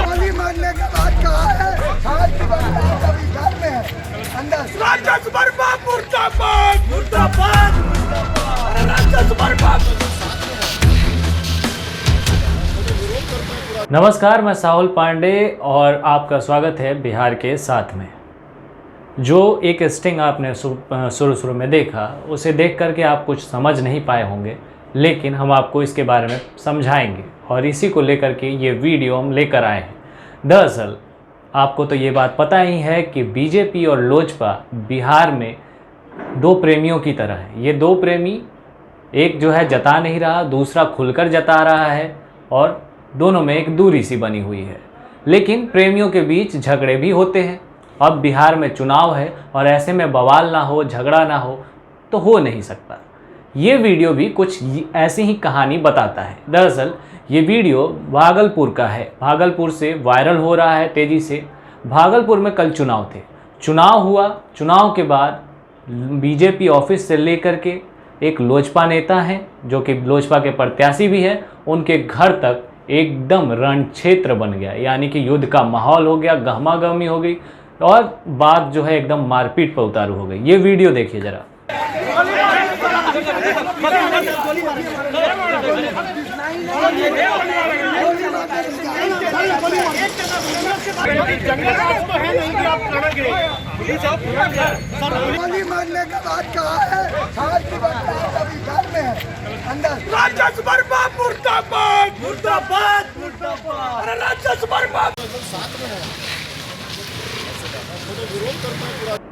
गोली मारने के बाद कहा है आज की बात अभी घर में है अंदर। राक्षस बर्बाद मुर्दाबाद मुर्दाबाद अरे राक्षस बर्बाद। नमस्कार, मैं साहुल पांडे और आपका स्वागत है बिहार के साथ में। जो एक स्टिंग आपने शुरू में देखा, उसे देख करके आप कुछ समझ नहीं पाए होंगे, लेकिन हम आपको इसके बारे में समझाएंगे और इसी को लेकर के ये वीडियो हम लेकर आए हैं। दरअसल आपको तो ये बात पता ही है कि बीजेपी और लोजपा बिहार में दो प्रेमियों की तरह है। ये दो प्रेमी, एक जो है जता नहीं रहा, दूसरा खुलकर जता रहा है और दोनों में एक दूरी सी बनी हुई है। लेकिन प्रेमियों के बीच झगड़े भी होते हैं। अब बिहार में चुनाव है और ऐसे में बवाल ना हो, झगड़ा ना हो तो हो नहीं सकता। ये वीडियो भी कुछ ऐसी ही कहानी बताता है। दरअसल ये वीडियो भागलपुर का है, भागलपुर से वायरल हो रहा है तेज़ी से। भागलपुर में कल चुनाव थे, चुनाव हुआ। चुनाव के बाद बीजेपी ऑफिस से लेकर के एक लोजपा नेता हैं जो कि लोजपा के प्रत्याशी भी हैं, उनके घर तक एकदम रण क्षेत्र बन गया, यानी कि युद्ध का माहौल हो गया, गहमागहमी हो गई और बात जो है एकदम मारपीट पर उतारू हो गई। ये वीडियो देखिए जरा। गोली मारने के बाद कहा है आज की बात अभी घर में है अंदर। राक्षस बर्बाद मुर्दाबाद मुर्दाबाद मुर्दाबाद अरे राक्षस बर्बाद।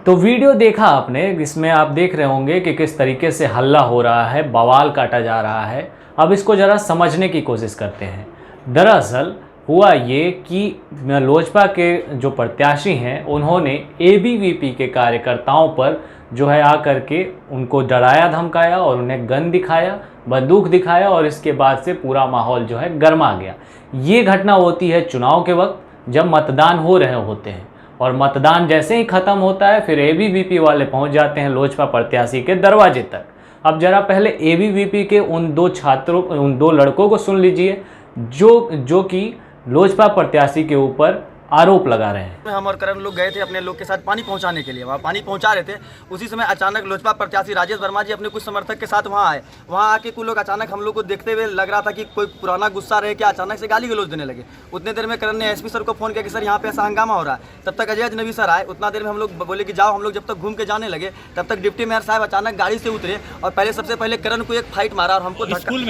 तो वीडियो देखा आपने, इसमें आप देख रहे होंगे कि किस तरीके से हल्ला हो रहा है, बवाल काटा जा रहा है। अब इसको ज़रा समझने की कोशिश करते हैं। दरअसल हुआ ये कि लोजपा के जो प्रत्याशी हैं, उन्होंने एबीवीपी के कार्यकर्ताओं पर जो है आकर के उनको डराया धमकाया और उन्हें गन दिखाया, बंदूक दिखाया और इसके बाद से पूरा माहौल जो है गर्मा गया। ये घटना होती है चुनाव के वक्त, जब मतदान हो रहे होते हैं और मतदान जैसे ही ख़त्म होता है फिर एबीवीपी वाले पहुंच जाते हैं लोजपा प्रत्याशी के दरवाजे तक। अब जरा पहले एबीवीपी के उन दो लड़कों को सुन लीजिए जो कि लोजपा प्रत्याशी के ऊपर आरोप लगा रहे हैं। हम और करण लोग गए थे अपने लोग के साथ पानी पहुंचाने के लिए, वहाँ पानी पहुंचा रहे थे। उसी समय अचानक लोजपा प्रत्याशी राजेश वर्मा जी अपने कुछ समर्थक के साथ वहाँ आए। वहाँ आके कुछ लोग अचानक हम लोग को देखते हुए लग रहा था कि कोई पुराना गुस्सा रहे, क्या अचानक से गाली गलौज देने लगे। उतने देर में करण ने एसपी सर को फोन किया कि सर यहाँ पे ऐसा हंगामा हो रहा है। तब तक अजय अजनबी सर आए। उतना देर में हम लोग बोले कि जाओ। हम लोग जब तक घूम के जाने लगे तब तक डिप्टी मेयर साहब अचानक गाड़ी से उतरे और सबसे पहले करण को एक फाइट मारा और हमको स्कूल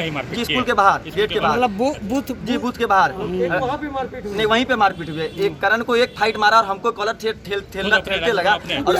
के बाहर, गेट के बाहर, बूथ के बाहर नहीं, वहीं पे मारपीट हुई। एक करण को एक फाइट मारा और हमको कॉलर ठेलते लगा और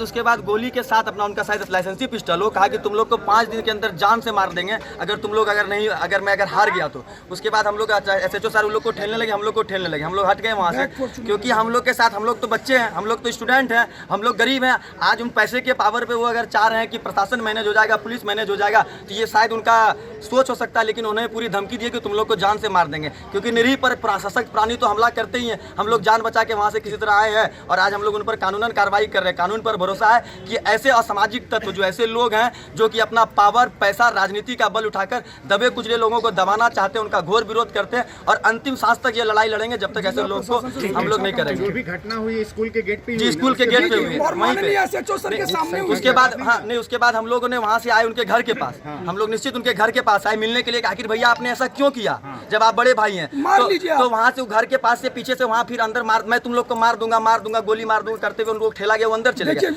उसके बाद गोली के साथ अपना उनका शायद लाइसेंसी पिस्टल हो, कहा कि तुम लोग को 5 दिन के अंदर जान से मार देंगे अगर मैं हार गया तो। उसके बाद हम लोग एसएचओ सर उन लोग को ठेलने लगे, हम लोग को ठेलने लगे। हम लोग हट गए वहाँ से, क्योंकि हम लोग के साथ, हम लोग तो बच्चे हैं, हम लोग तो स्टूडेंट हैं, हम लोग गरीब हैं। आज उन पैसे के पावर पे वो अगर चाह रहे हैं कि प्रशासन मैनेज हो जाएगा, पुलिस मैनेज हो जाएगा, तो ये शायद उनका सोच हो सकता है। लेकिन उन्हें पूरी धमकी दी कि तुम लोग को जान से मार देंगे, क्योंकि निरीह पर सशक्त प्राणी तो हमला करते ही हैं। हम लोग जान बचा के वहाँ से किसी तरह आए हैं और आज हम लोग उन पर कानूनन कार्रवाई कर रहे हैं। कानून पर भरोसा है कि ऐसे असामाजिक तत्व, जो ऐसे लोग हैं जो कि अपना पावर, पैसा, राजनीति का बल उठाकर दबे कुचले लोगों को दबाना चाहते हैं, उनका घोर विरोध करते हैं और अंतिम सांस तक ये लड़ाई लड़ेंगे जब तक ऐसे लोग को हम लोग नहीं करेंगे। जो भी घटना हुई स्कूल के गेट पे, जी स्कूल के गेट पे हुई, वहीं पे। उसके बाद उसके बाद हम लोगों ने वहाँ से आए उनके घर के पास। हम लोग निश्चित उनके घर के पास आए मिलने के लिए, आखिर भैया आपने ऐसा क्यों किया जब आप बड़े भाई हैं। तो वहाँ से घर के पास से पीछे से वहाँ फिर अंदर मैं तुम लोग को मार दूंगा, गोली मार दूंगा करते हुए उनको ठेला गया, वो अंदर चले गए।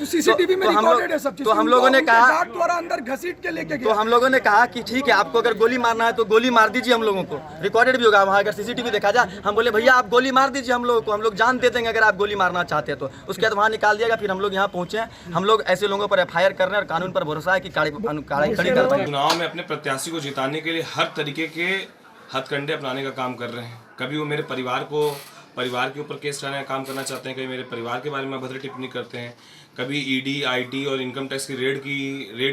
तो हम लोगों ने कहा अंदर घसीट के लेके गए। तो हम लोगों ने कहा कि ठीक है, आपको अगर गोली मारना है तो गोली मार दीजिए, हम लोगों को रिकॉर्डेड भी होगा वहाँ, अगर सीसीटीवी देखा जाए। हम बोले भैया आप गोली मार दीजिए हम लोगों को, हम लोग जान दे देंगे अगर आप गोली मारना चाहते हैं तो। उसके बाद वहाँ निकाल दिया। फिर हम लोग यहाँ पहुँचे हैं, हम लोग ऐसे लोगों पर FIR कर रहे हैं और कानून पर भरोसा है कि कार्रवाई खड़ी करवाएंगे। चुनाव में अपने प्रत्याशी को जिताने के लिए हर तरीके के हथकंडे अपनाने का काम कर रहे हैं। कभी वो मेरे परिवार के ऊपर केस कराने का काम करना चाहते हैं, कभी मेरे परिवार के बारे में अभद्र टिप्पणी करते हैं, कभी ईडी, IT और इनकम टैक्स की रेड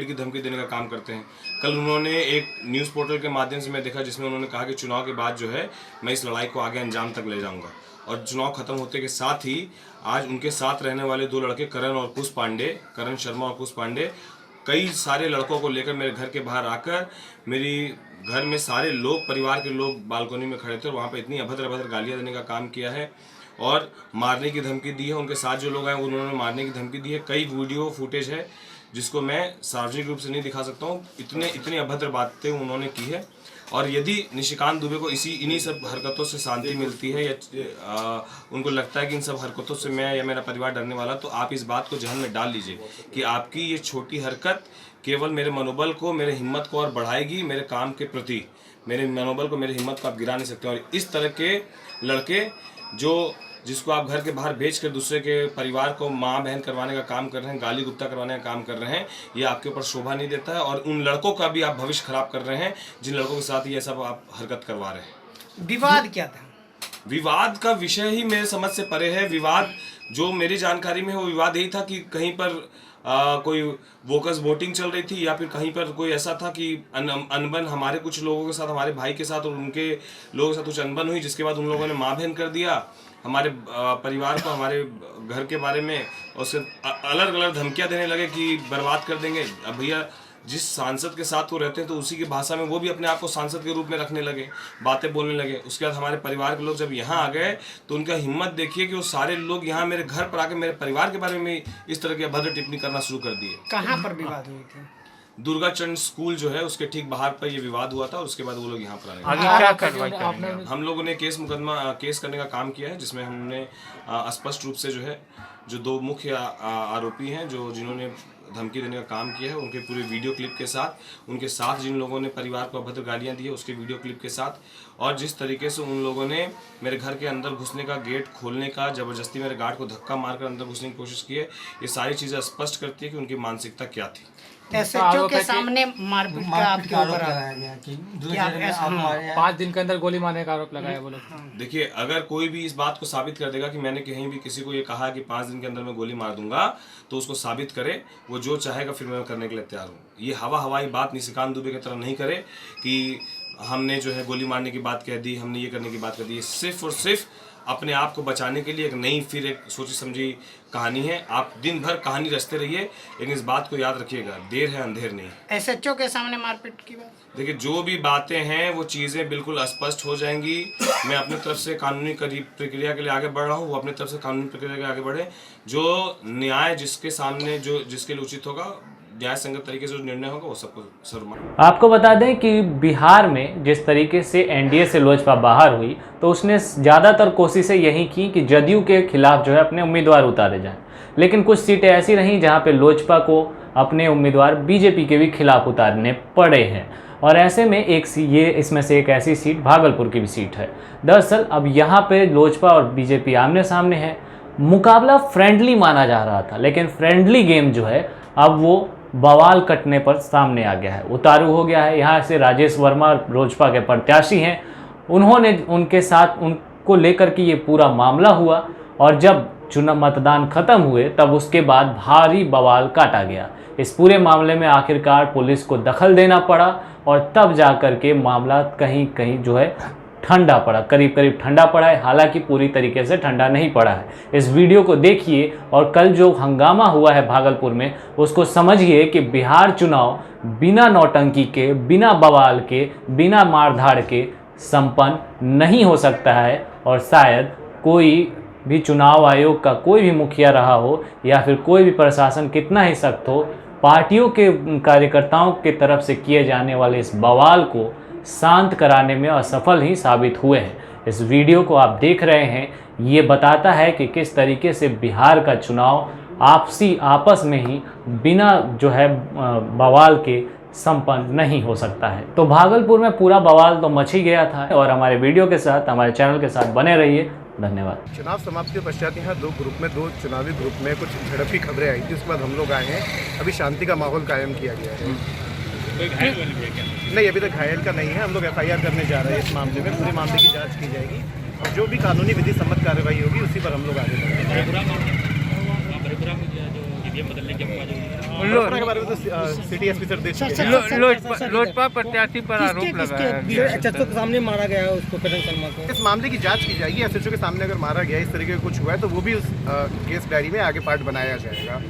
की धमकी देने का काम करते हैं। कल उन्होंने एक न्यूज़ पोर्टल के माध्यम से मैं देखा जिसमें उन्होंने कहा कि चुनाव के बाद जो है मैं इस लड़ाई को आगे अंजाम तक ले जाऊंगा। और चुनाव खत्म होते के साथ ही आज उनके साथ रहने वाले 2 लड़के करण शर्मा और कुश पांडे कई सारे लड़कों को लेकर मेरे घर के बाहर आकर मेरी घर में सारे लोग, परिवार के लोग बालकनी में खड़े थे और वहाँ पे इतनी अभद्र अभद्र गालियाँ देने का काम किया है और मारने की धमकी दी है। उनके साथ जो लोग आए उन्होंने मारने की धमकी दी है। कई वीडियो फुटेज है जिसको मैं सार्वजनिक रूप से नहीं दिखा सकता हूँ। इतनी अभद्र बातें उन्होंने की है और यदि निशिकांत दुबे को इन्हीं सब हरकतों से शांति मिलती है या उनको लगता है कि इन सब हरकतों से मैं या मेरा परिवार डरने वाला, तो आप इस बात को जहन में डाल लीजिए कि आपकी ये छोटी हरकत केवल मेरे मनोबल को, मेरे हिम्मत को और बढ़ाएगी। मेरे काम के प्रति मेरे मनोबल को, मेरी हिम्मत को आप गिरा नहीं सकते। और इस तरह के लड़के जिसको आप घर के बाहर बेच कर दूसरे के परिवार को माँ बहन करवाने का काम कर रहे हैं, गाली गुप्ता करवाने का काम कर रहे हैं, ये आपके ऊपर शोभा नहीं देता है। और उन लड़कों का भी आप भविष्य खराब कर रहे हैं जिन लड़कों के साथ ये सब आप हरकत करवा रहे हैं। विवाद क्या था? विवाद का विषय ही मेरे समझ से परे है। विवाद जो मेरी जानकारी में है वो विवाद यही था कि कहीं पर कोई बोकस वोटिंग चल रही थी या फिर कहीं पर कोई ऐसा था कि अनबन हमारे कुछ लोगों के साथ, हमारे भाई के साथ और उनके लोगों के साथ कुछ अनबन हुई, जिसके बाद उन लोगों ने माँ बहन कर दिया हमारे परिवार को, हमारे घर के बारे में, और उससे अलग अलग धमकियाँ देने लगे कि बर्बाद कर देंगे। अब भैया जिस सांसद के साथ वो रहते हैं तो उसी की भाषा में वो भी अपने आप को सांसद के रूप में रखने लगे, बातें बोलने लगे। उसके बाद हमारे परिवार के लोग जब यहाँ आ गए तो उनका हिम्मत देखिए कि वो सारे लोग यहाँ मेरे घर पर आके मेरे परिवार के बारे में इस तरह की अभद्र टिप्पणी करना शुरू कर दिए। कहाँ पर विवाद हुई थी? दुर्गाचंद स्कूल जो है उसके ठीक बाहर पर ये विवाद हुआ था और उसके बाद वो लोग यहाँ पर आए। आगे क्या कार्रवाई करेंगे? हम लोगों ने केस करने का काम किया है, जिसमें हमने स्पष्ट रूप से जो दो मुख्य आरोपी हैं जिन्होंने धमकी देने का काम किया है, उनके पूरे वीडियो क्लिप के साथ, उनके साथ जिन लोगों ने परिवार को अभद्र गालियाँ दी है उसके वीडियो क्लिप के साथ, और जिस तरीके से उन लोगों ने मेरे घर के अंदर घुसने का, गेट खोलने का, ज़बरदस्ती मेरे गार्ड को धक्का मारकर अंदर घुसने की कोशिश की है, ये सारी चीज़ें स्पष्ट करती है कि उनकी मानसिकता क्या थी। एसएचओ के सामने मारपीट का आपके ऊपर लगाया गया कि क्या ऐसा? 5 दिन के अंदर गोली मारने का आरोप लगाया वो लोग। देखिए, अगर कोई भी इस बात को साबित कर देगा कि मैंने कहीं भी किसी को ये कहा कि 5 दिन के अंदर मैं गोली मार दूंगा, तो उसको साबित करे, वो जो चाहेगा फिर मैं करने के लिए तैयार हूँ। ये हवाई बात निशिकांत दुबे की तरह नहीं करे कि हमने जो है गोली मारने की बात कह दी, हमने ये करने की बात कर दी। सिर्फ और सिर्फ अपने आप को बचाने के लिए एक नई फिर एक सोची समझी कहानी है। आप दिन भर कहानी रचते रहिए, लेकिन इस बात को याद रखिएगा, देर है अंधेर नहीं। एसएचओ के सामने मारपीट की बात? देखिए, जो भी बातें हैं वो चीज़ें बिल्कुल स्पष्ट हो जाएंगी। मैं अपनी तरफ से कानूनी प्रक्रिया के लिए आगे बढ़ रहा हूँ, वो अपनी तरफ से कानूनी प्रक्रिया के लिए आगे बढ़े। जो न्याय जिसके सामने जिसके लिए उचित होगा, न्याय संगत तरीके से जो निर्णय होगा वो सबको सर्वमान्य। आपको बता दें कि बिहार में जिस तरीके से एनडीए से लोजपा बाहर हुई, तो उसने ज़्यादातर कोशिशें यही की कि जदयू के खिलाफ जो है अपने उम्मीदवार उतारे जाएं। लेकिन कुछ सीटें ऐसी रहीं जहां पे लोजपा को अपने उम्मीदवार बीजेपी के भी खिलाफ उतारने पड़े हैं। और ऐसे में इसमें से एक ऐसी सीट भागलपुर की भी सीट है। दरअसल अब यहाँ पे लोजपा और बीजेपी आमने सामने है। मुकाबला फ्रेंडली माना जा रहा था, लेकिन फ्रेंडली गेम जो है अब वो बवाल कटने पर सामने आ गया है, उतारू हो गया है। यहाँ से राजेश वर्मा लोजपा के प्रत्याशी हैं, उन्होंने उनके साथ उनको लेकर के ये पूरा मामला हुआ, और जब चुनाव मतदान खत्म हुए तब उसके बाद भारी बवाल काटा गया। इस पूरे मामले में आखिरकार पुलिस को दखल देना पड़ा और तब जा कर के मामला कहीं कहीं जो है ठंडा पड़ा, करीब करीब ठंडा पड़ा है। हालांकि पूरी तरीके से ठंडा नहीं पड़ा है। इस वीडियो को देखिए और कल जो हंगामा हुआ है भागलपुर में, उसको समझिए कि बिहार चुनाव बिना नौटंकी के, बिना बवाल के, बिना मारधाड़ के संपन्न नहीं हो सकता है। और शायद कोई भी चुनाव आयोग का कोई भी मुखिया रहा हो या फिर कोई भी प्रशासन कितना ही सख्त हो, पार्टियों के कार्यकर्ताओं की तरफ से किए जाने वाले इस बवाल को शांत कराने में असफल ही साबित हुए हैं। इस वीडियो को आप देख रहे हैं, ये बताता है कि किस तरीके से बिहार का चुनाव आपस में ही बिना जो है बवाल के संपन्न नहीं हो सकता है। तो भागलपुर में पूरा बवाल तो मच ही गया था। और हमारे वीडियो के साथ, हमारे चैनल के साथ बने रहिए। धन्यवाद। चुनाव समाप्ति के पश्चात यहाँ दो चुनावी ग्रुप में कुछ झड़प की खबरें आई थी। उसके बाद हम लोग आए हैं, अभी शांति का माहौल कायम किया गया है। नहीं, अभी तक घायल का नहीं है। हम लोग FIR करने जा रहे हैं इस मामले में। पूरे मामले की जांच की जाएगी और जो भी कानूनी विधि सम्मत कार्रवाई होगी उसी पर हम लोग आगे बढ़ेंगे। लोजपा प्रत्याशी पर आरोप लगाया सामने मारा गया है उसको, करण शर्मा को। इस मामले की जांच की जाएगी। SHO के सामने अगर मारा गया इस तरीके का कुछ हुआ है तो वो भी उस केस डायरी में आगे पार्ट बनाया जाएगा।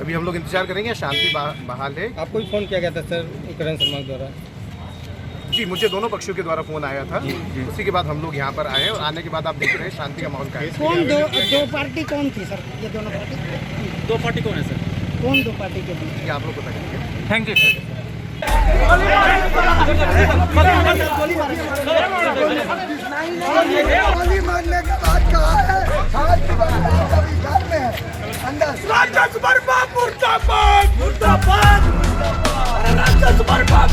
अभी हम लोग इंतजार करेंगे, शांति बहाल है। आपको भी फोन किया गया था सर करण शर्मा द्वारा? जी, मुझे दोनों पक्षों के द्वारा फोन आया था। उसी के बाद हम लोग यहाँ पर आए और आने के बाद आप देख रहे हैं शांति का माहौल का है। कौन दो पार्टी कौन थी सर? ये दोनों पार्टी, दो पार्टी कौन है सर? कौन दो पार्टी के बीच? ये आप लोग बताएंगे। Thank you sir. गोली मारने के बाद कहा है हाथ की बंदा कभी घर में है अंदर। राक्षस बर्बाद मुर्दाबाद, मुर्दाबाद, मुर्दाबाद, राक्षस बर्बाद।